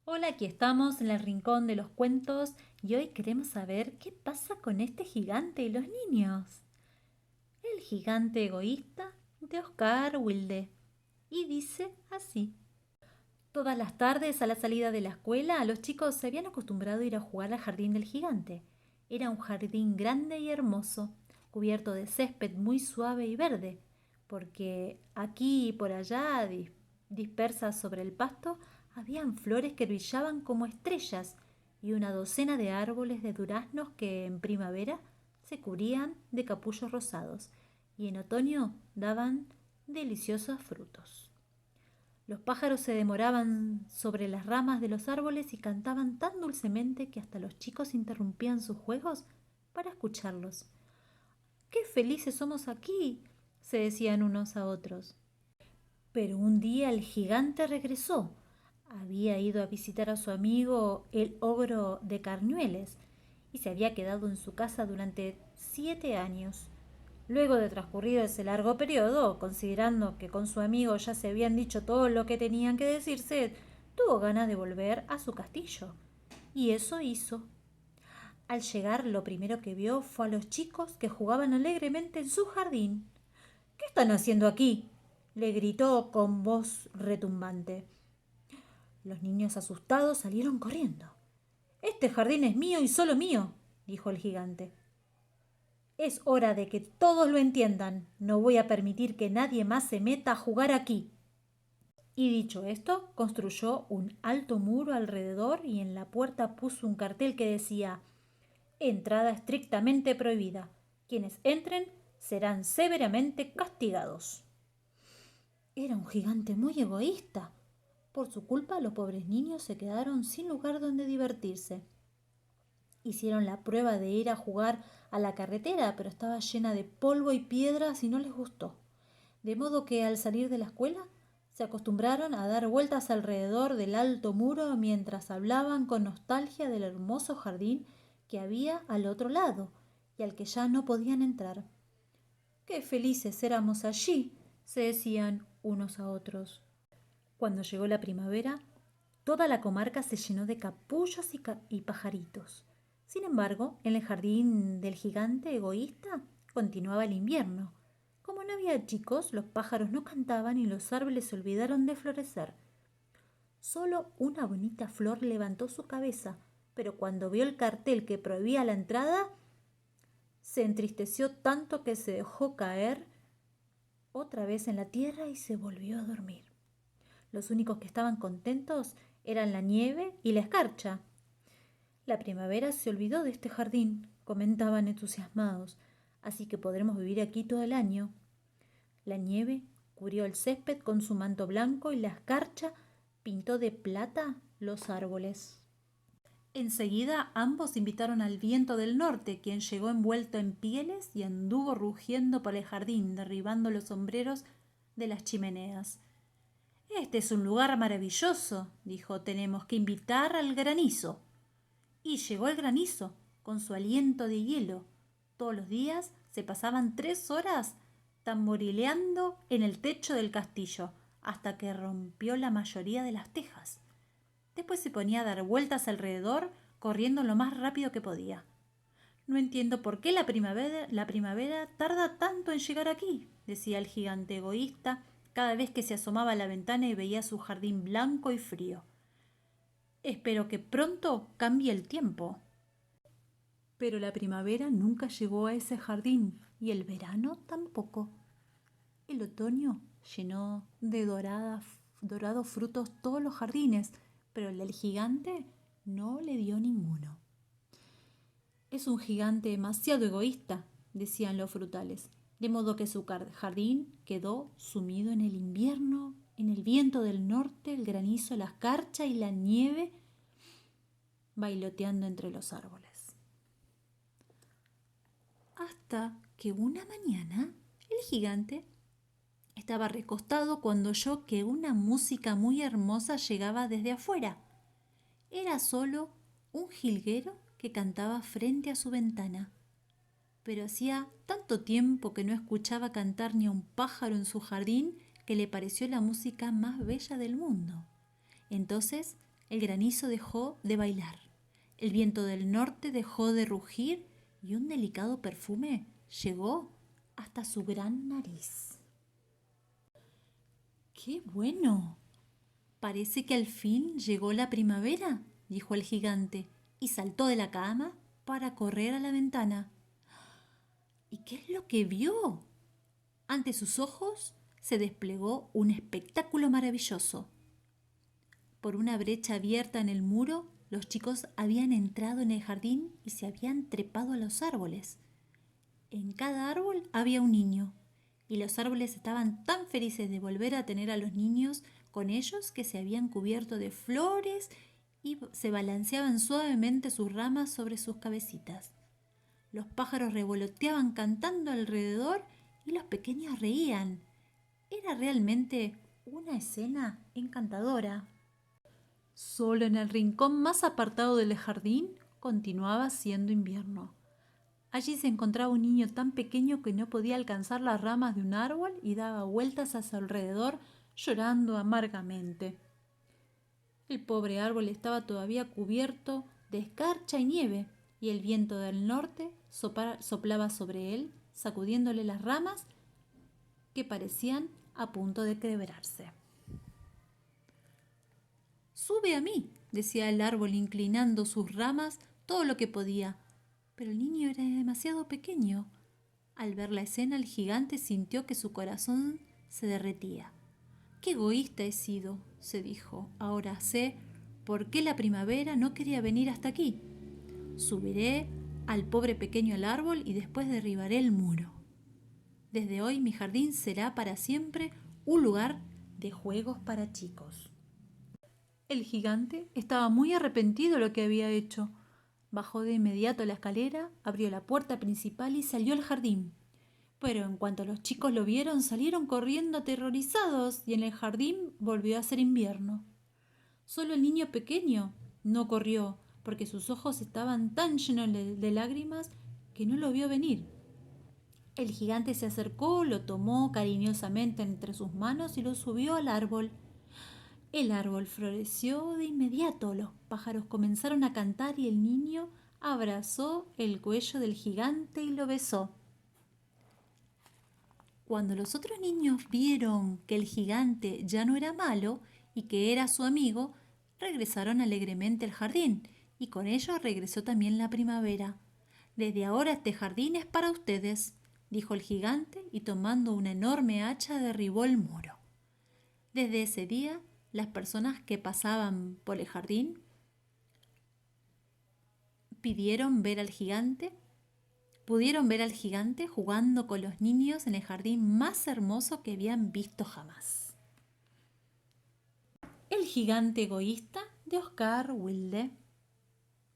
Hola, aquí estamos en el rincón de los cuentos y hoy queremos saber qué pasa con este gigante y los niños. El gigante egoísta de Oscar Wilde. Y dice así. Todas las tardes a la salida de la escuela los chicos se habían acostumbrado a ir a jugar al jardín del gigante. Era un jardín grande y hermoso, cubierto de césped muy suave y verde, porque aquí y por allá, dispersas sobre el pasto, habían flores que brillaban como estrellas y una docena de árboles de duraznos que en primavera se cubrían de capullos rosados y en otoño daban deliciosos frutos. Los pájaros se demoraban sobre las ramas de los árboles y cantaban tan dulcemente que hasta los chicos interrumpían sus juegos para escucharlos. ¡Qué felices somos aquí! Se decían unos a otros. Pero un día el gigante regresó. Había ido a visitar a su amigo el ogro de Carñueles y se había quedado en su casa durante 7 años. Luego de transcurrido ese largo periodo, considerando que con su amigo ya se habían dicho todo lo que tenían que decirse, tuvo ganas de volver a su castillo. Y eso hizo. Al llegar, lo primero que vio fue a los chicos que jugaban alegremente en su jardín. ¿Qué están haciendo aquí? Le gritó con voz retumbante. Los niños asustados salieron corriendo. Este jardín es mío y solo mío, dijo el gigante. Es hora de que todos lo entiendan. No voy a permitir que nadie más se meta a jugar aquí. Y dicho esto, construyó un alto muro alrededor y en la puerta puso un cartel que decía: Entrada estrictamente prohibida. Quienes entren serán severamente castigados. Era un gigante muy egoísta. Por su culpa, los pobres niños se quedaron sin lugar donde divertirse. Hicieron la prueba de ir a jugar a la carretera, pero estaba llena de polvo y piedras y no les gustó. De modo que al salir de la escuela se acostumbraron a dar vueltas alrededor del alto muro mientras hablaban con nostalgia del hermoso jardín que había al otro lado y al que ya no podían entrar. ¡Qué felices éramos allí!, se decían unos a otros. Cuando llegó la primavera, toda la comarca se llenó de capullos y pajaritos. Sin embargo, en el jardín del gigante egoísta continuaba el invierno. Como no había chicos, los pájaros no cantaban y los árboles se olvidaron de florecer. Solo una bonita flor levantó su cabeza, pero cuando vio el cartel que prohibía la entrada, se entristeció tanto que se dejó caer otra vez en la tierra y se volvió a dormir. Los únicos que estaban contentos eran la nieve y la escarcha. La primavera se olvidó de este jardín, comentaban entusiasmados, así que podremos vivir aquí todo el año. La nieve cubrió el césped con su manto blanco y la escarcha pintó de plata los árboles. Enseguida ambos invitaron al viento del norte, quien llegó envuelto en pieles y anduvo rugiendo por el jardín, derribando los sombreros de las chimeneas. Este es un lugar maravilloso, dijo. Tenemos que invitar al granizo. Y llegó el granizo, con su aliento de hielo. Todos los días se pasaban 3 horas tamborileando en el techo del castillo, hasta que rompió la mayoría de las tejas. Después se ponía a dar vueltas alrededor, corriendo lo más rápido que podía. No entiendo por qué la primavera tarda tanto en llegar aquí, decía el gigante egoísta cada vez que se asomaba a la ventana y veía su jardín blanco y frío. Espero que pronto cambie el tiempo. Pero la primavera nunca llegó a ese jardín y el verano tampoco. El otoño llenó de dorados frutos todos los jardines, pero el del gigante no le dio ninguno. Es un gigante demasiado egoísta, decían los frutales, de modo que su jardín quedó sumido en el invierno, en el viento del norte, el granizo, la escarcha y la nieve bailoteando entre los árboles. Hasta que una mañana el gigante estaba recostado cuando oyó que una música muy hermosa llegaba desde afuera. Era solo un jilguero que cantaba frente a su ventana. Pero hacía tanto tiempo que no escuchaba cantar ni a un pájaro en su jardín que le pareció la música más bella del mundo. Entonces El granizo dejó de bailar, el viento del norte dejó de rugir y un delicado perfume llegó hasta su gran nariz. ¡Qué bueno! Parece que al fin llegó la primavera, dijo el gigante, y saltó de la cama para correr a la ventana. ¿Y qué es lo que vio? Ante sus ojos se desplegó un espectáculo maravilloso. Por una brecha abierta en el muro, los chicos habían entrado en el jardín y se habían trepado a los árboles. En cada árbol había un niño, y los árboles estaban tan felices de volver a tener a los niños con ellos que se habían cubierto de flores y se balanceaban suavemente sus ramas sobre sus cabecitas. Los pájaros revoloteaban cantando alrededor y los pequeños reían. Era realmente una escena encantadora. Solo en el rincón más apartado del jardín continuaba siendo invierno. Allí se encontraba un niño tan pequeño que no podía alcanzar las ramas de un árbol y daba vueltas a su alrededor llorando amargamente. El pobre árbol estaba todavía cubierto de escarcha y nieve, y el viento del norte soplaba sobre él, sacudiéndole las ramas que parecían a punto de quebrarse. «Sube a mí», decía el árbol inclinando sus ramas todo lo que podía, pero el niño era demasiado pequeño. Al ver la escena, el gigante sintió que su corazón se derretía. «Qué egoísta he sido», se dijo. «Ahora sé por qué la primavera no quería venir hasta aquí. Subiré al pobre pequeño al árbol y después derribaré el muro. Desde hoy mi jardín será para siempre un lugar de juegos para chicos». El gigante estaba muy arrepentido de lo que había hecho. Bajó de inmediato la escalera, abrió la puerta principal y salió al jardín. Pero en cuanto los chicos lo vieron, salieron corriendo aterrorizados y en el jardín volvió a ser invierno. Solo el niño pequeño no corrió, porque sus ojos estaban tan llenos de lágrimas que no lo vio venir. El gigante se acercó, lo tomó cariñosamente entre sus manos y lo subió al árbol. El árbol floreció de inmediato, los pájaros comenzaron a cantar y el niño abrazó el cuello del gigante y lo besó. Cuando los otros niños vieron que el gigante ya no era malo y que era su amigo, regresaron alegremente al jardín, y con ellos regresó también la primavera. «Desde ahora este jardín es para ustedes», dijo el gigante, y tomando una enorme hacha derribó el muro. Desde ese día, las personas que pasaban por el jardín pudieron ver al gigante jugando con los niños en el jardín más hermoso que habían visto jamás. El gigante egoísta de Oscar Wilde.